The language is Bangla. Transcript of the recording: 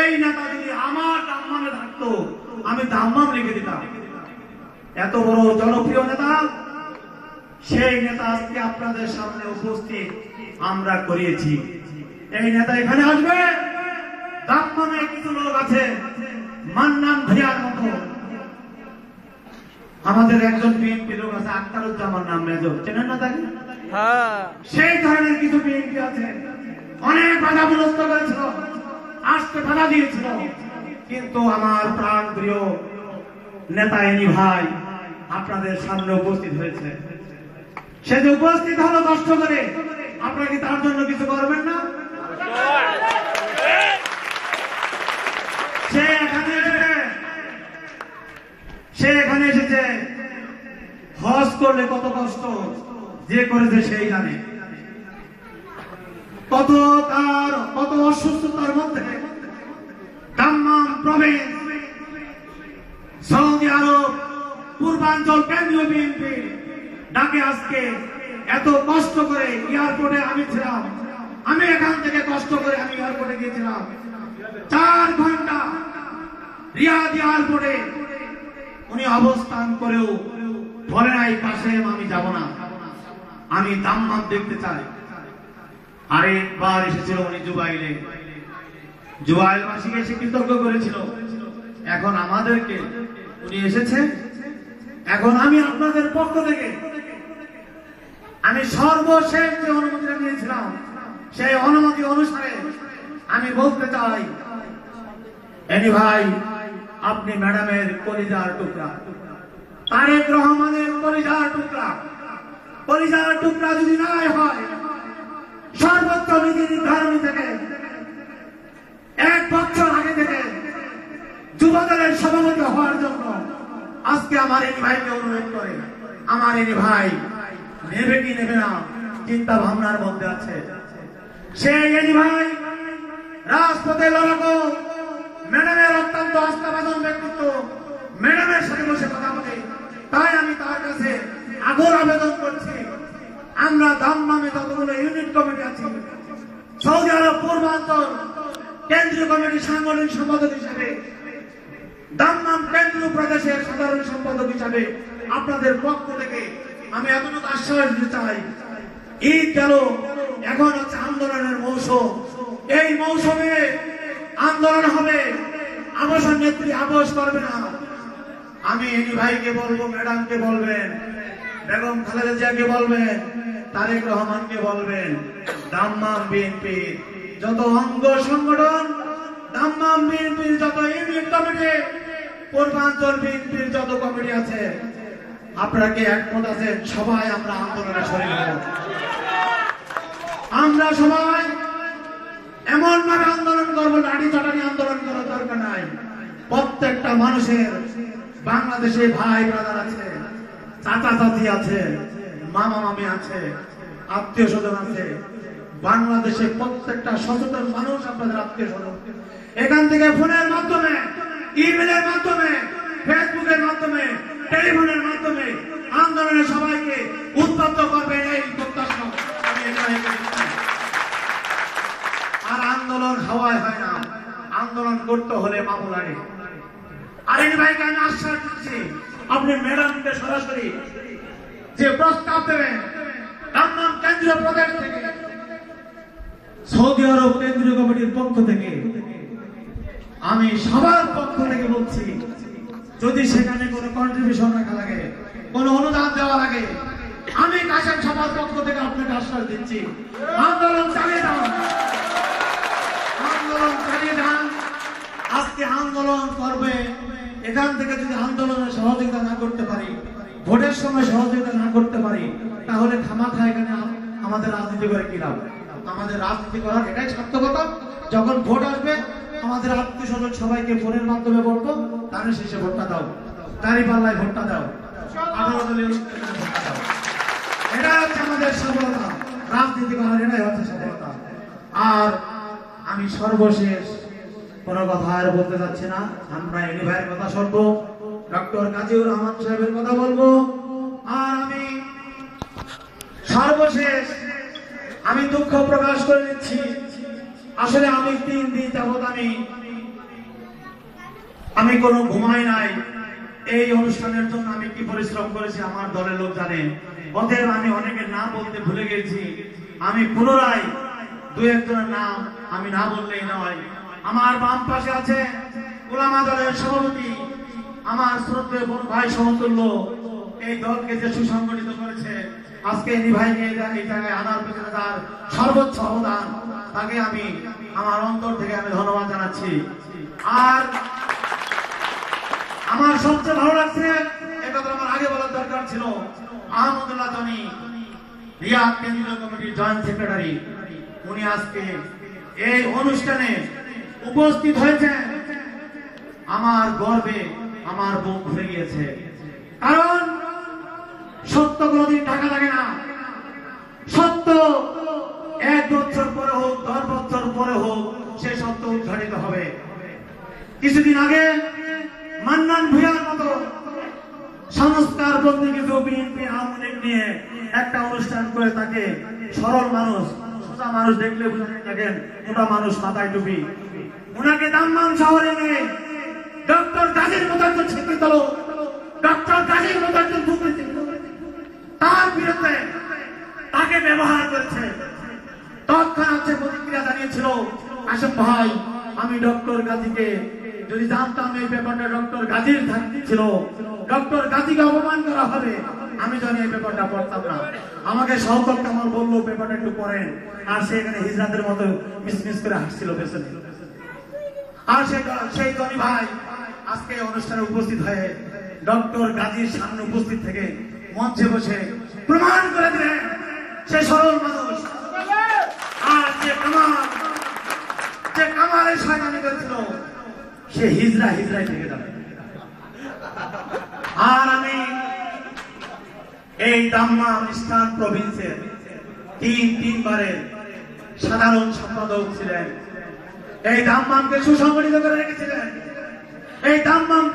এই নেতা যদি আমার দাম্মামে থাকতো আমি দাম্মাম লিখে দিতাম। এত বড় জনপ্রিয় নেতা, সেই নেতা আজকে আপনাদের সামনে উপস্থিত আমরা করিয়েছি। এই নেতা এখানে আসবে, দাম্মামে কিছু লোক আছে মান্নান ভাইয়ার মতো। আমাদের একজন বিএনপি লোক আছে আক্তারুজ্জামান নাম, মেজর, চেনেন না তাকে? সেই ধরনের কিছু বিএনপি আছে, অনেক বাধা বিরস্ত করেছিল, আসতে বাধা দিয়েছিল, কিন্তু আমার প্রাণ প্রিয় নেতা এনি ভাই আপনাদের সামনে উপস্থিত হয়েছে। সে যে উপস্থিত হলো কষ্ট করে, আপনারা কি তার জন্য কিছু করবেন না? সে এখানে এসেছে, হজ করলে কত কষ্ট যে করেছে সেই জানে, কত অসুস্থতার মধ্যে দাম্মাম প্রভিন্স, সৌদি আরব, পূর্বাঞ্চল কেন্দ্রীয় বিএনপি ডাকে আজকে এত কষ্ট করে এয়ারপোর্টে আমি ছিলাম। আমি এখান থেকে কষ্ট করে আমি এয়ারপোর্টে গিয়েছিলাম 4 ঘন্টা রিয়াদ এয়ারপোর্টে। উনি অবস্থান করেও বলে নাই পাশে আমি যাব না, আমি দাম্মাম দেখতে চাই। আরেকবার এসেছিল উনি জুবাইলে, জুবাইলবাসীকে সে কৃতজ্ঞ করেছিল। এখন আমাদেরকে উনি এসেছে, এখন আমি আপনাদের পক্ষ থেকে আমি সর্বশেষ যে অনুমতিটা নিয়েছিলাম সেই অনুমতি অনুসারে আমি বলতে চাই, এনি ভাই আপনি ম্যাডামের কলিজার টুকরা, তারেক রহমানের কলিজার টুকরা, কলিজার টুকরা যদি না হয় সর্বোচ্চ নীতি নির্ধারণ থেকে 1 বছর আগে থেকে যুবদলের সভাপতি হওয়ার জন্য আজকে আমার এনি ভাইকে অনুরোধ করে, আমার এনি ভাই নেবে কি নেবে না চিন্তা ভাবনার মধ্যে আছে। সেই এনি ভাই রাজপথে লড়াকো, ম্যাডামের অত্যন্ত আস্থাভাজন ব্যক্তিত্ব, ম্যাডামের সাথে বসে কথা বলে, তাই আমি তার কাছে আগর আবেদন করছি, আমরা দাম্মামে যতগুলো ইউনিট কমিটি আছি, সৌদি আরব পূর্বাঞ্চল কেন্দ্রীয় কমিটির সাংগঠনিক সম্পাদক হিসাবে, দাম্মাম কেন্দ্রীয় প্রদেশের সাধারণ সম্পাদক হিসাবে আপনাদের পক্ষ থেকে আমি এতটুকু আশ্বাস দিতে চাই, ঈদ গেল, এখন হচ্ছে আন্দোলনের মৌসুম। এই মৌসুমে আন্দোলন হবে, আবাসন নেত্রী আপোষ করবে না। আমি এনি ভাইকে বলবো, ম্যাডামকে বলবেন, বেগম খালেদা জিয়াকে বলবেন, তারেক রহমানকে বলবেন, দাম্মাম বিএনপি যত অঙ্গ সংগঠন, দাম্মাম বিএনপির যত ইউনিট কমিটি, পূর্বাঞ্চল বিএনপির যত কমিটি আছে, আপনারা কি একমত আছেন? সবাই আমরা আন্দোলনে শরীর হব। আমরা সবাই এমন ভাবে আন্দোলন করবো, লাঠি চাটানি আন্দোলন করার দরকার নাই। প্রত্যেকটা মানুষের বাংলাদেশে ভাই ব্রাদার আছে, চাচা চাচি আছে, মামা মামি আছে, আত্মীয় স্বজন আছে। বাংলাদেশে প্রত্যেকটা সচেতন মানুষ আপনাদের আত্মীয় স্বজন। এখান থেকে ফোনের মাধ্যমে, ইমেলের মাধ্যমে, ফেসবুকের মাধ্যমে, টেলিফোনের মাধ্যমে আন্দোলনে সবাইকে উদ্বুদ্ধ করবেন, এই প্রত্যাশা আমি এখানে। আর আন্দোলন হাওয়ায় হয় না, আন্দোলন করতে হলে মামু লাগে। আর এই ভাইকে আমি আশ্বাস দিচ্ছি, আপনি ম্যাডামকে সরাসরি যে প্রস্তাব দেবেন দাম্মাম কেন্দ্রীয় প্রদেশ থেকে, সৌদি আরব কেন্দ্রীয় কমিটির পক্ষ থেকে, আমি সবার পক্ষ থেকে বলছি, যদি সেখানে কোনো কন্ট্রিবিউশন রাখা লাগে, কোনো অনুদান দেওয়া লাগে, আমি কাশেম সবার পক্ষ থেকে আপনাকে আশ্বাস দিচ্ছি, আন্দোলন চালিয়ে যান, আন্দোলন চালিয়ে যান। আজকে আন্দোলন করবে, এখান থেকে যদি আন্দোলনের সহযোগিতা না করতে পারি, ভোটের সময় সহযোগিতা না করতে পারি, তাহলে খামাখা এখানে আমাদের রাজনীতি করে কি লাভ? আমাদের রাজনীতি করার এটাই সার্থকতা। যখন ভোট আসবে, আমাদের আত্মীয় স্বজন সবাইকে ফোনের মাধ্যমে বলবো, তার শেষে ভোটটা দাও, দাঁড়িপাল্লায় ভোটটা দাও, এটা হচ্ছে আমাদের সফলতা। রাজনীতি করার এটাই হচ্ছে সফলতা। আর আমি সর্বশেষ কোনো কথা আর বলতে চাচ্ছি না। আমরা এনি ভাইয়ের কথা শুনবো, ডক্টর কাজীউর রহমান সাহেবের কথা বলবো। আর আমি সর্বশেষ আমি দুঃখ প্রকাশ করে দিচ্ছি, আসলে আমি 3 দিন যাবত আমি আমি কোনো ঘুমাই নাই। এই অনুষ্ঠানের জন্য আমি কি পরিশ্রম করেছি আমার দলের লোক জানে। অতএব আমি অনেকের নাম বলতে ভুলে গেছি। আমি পুনরায় দু একজনের নাম আমি না বললেই নয়। আমার বাম পাশে আছে উলামা দলের সভাপতি, আমার শ্রদ্ধেয় বড় ভাই সমতুল্য, এই দলকে যে সুসংগঠিত করেছে, আজকে এই ভাইকে এই জায়গায় আনার পেছনে তার সর্বোচ্চ অবদান, তাকে আমি আমার অন্তর থেকে আমি ধন্যবাদ জানাচ্ছি। আর আমার সবচেয়ে ভালো লাগছে, এটা তো আমার আগে বলার দরকার ছিল, আহমদুল্লাহ জনি, রিয়াদ কেন্দ্রীয় কমিটির জয়েন্ট সেক্রেটারি, উনি আজকে এই অনুষ্ঠানে উপস্থিত হয়েছেন। আমার গর্বে আমার বুক ভরে গিয়েছে। কারণ সত্য কোনদিন ঢাকা লাগে না। সত্য 1 বছর পরে হোক, 10 বছর পরে হোক, সে সত্য উদ্ঘাটিত হবে। কিছুদিন আগে মান্নান ভূঁইয়ার মতো সংস্কার বন্দী কিছু বিএনপি আওয়ামী লীগ নিয়ে একটা অনুষ্ঠান করে, তাকে সরল মানুষ, সোজা মানুষ দেখলে বুঝে থাকেন, মোটা মানুষ, মাথায় টুপি, ওনাকে দাম্মাম শহরে নিয়ে ডক্টর গাজীর মতো একজন শিক্ষিত লোক, ডক্টর গাজীর মতো একজন দুর্নীতি, তার বিরুদ্ধে তাকে ব্যবহার করেছে। তৎক্ষণাৎ সে প্রতিক্রিয়া জানিয়েছিল, আসেম ভাই, আমি ডক্টর গাজীকে যদি জানতাম এই ব্যাপারটা ডক্টর গাজীর ছিল, ডক্টর গাজীকে অপমান করা হবে, আমি জানি এই ব্যাপারটা পড়তাম না। আমাকে শওকত কামাল বললো ব্যাপারটা একটু পড়েন, আর সে এখানে হিজরাতের মতো মিসমিস করে হাসছিল পেছনে। আর সেই জনি ভাই আজকে অনুষ্ঠানে উপস্থিত হয়ে ডক্টর গাজীর সামনে উপস্থিত থেকে মঞ্চে বসে প্রমাণ করে দিলেন সে সরল মানুষ। আর যে কামালের শয়তানি করেছিল, সে হিজরায় থেকে যাবে। আর আমি এই দাম্মাম ইস্টার্ন প্রভিন্সের 3 বারের সাধারণ সম্পাদক ছিলেন। এই দাম্মামকে সুসংগঠিত করে রেখেছিলেন। এই দাম্মাম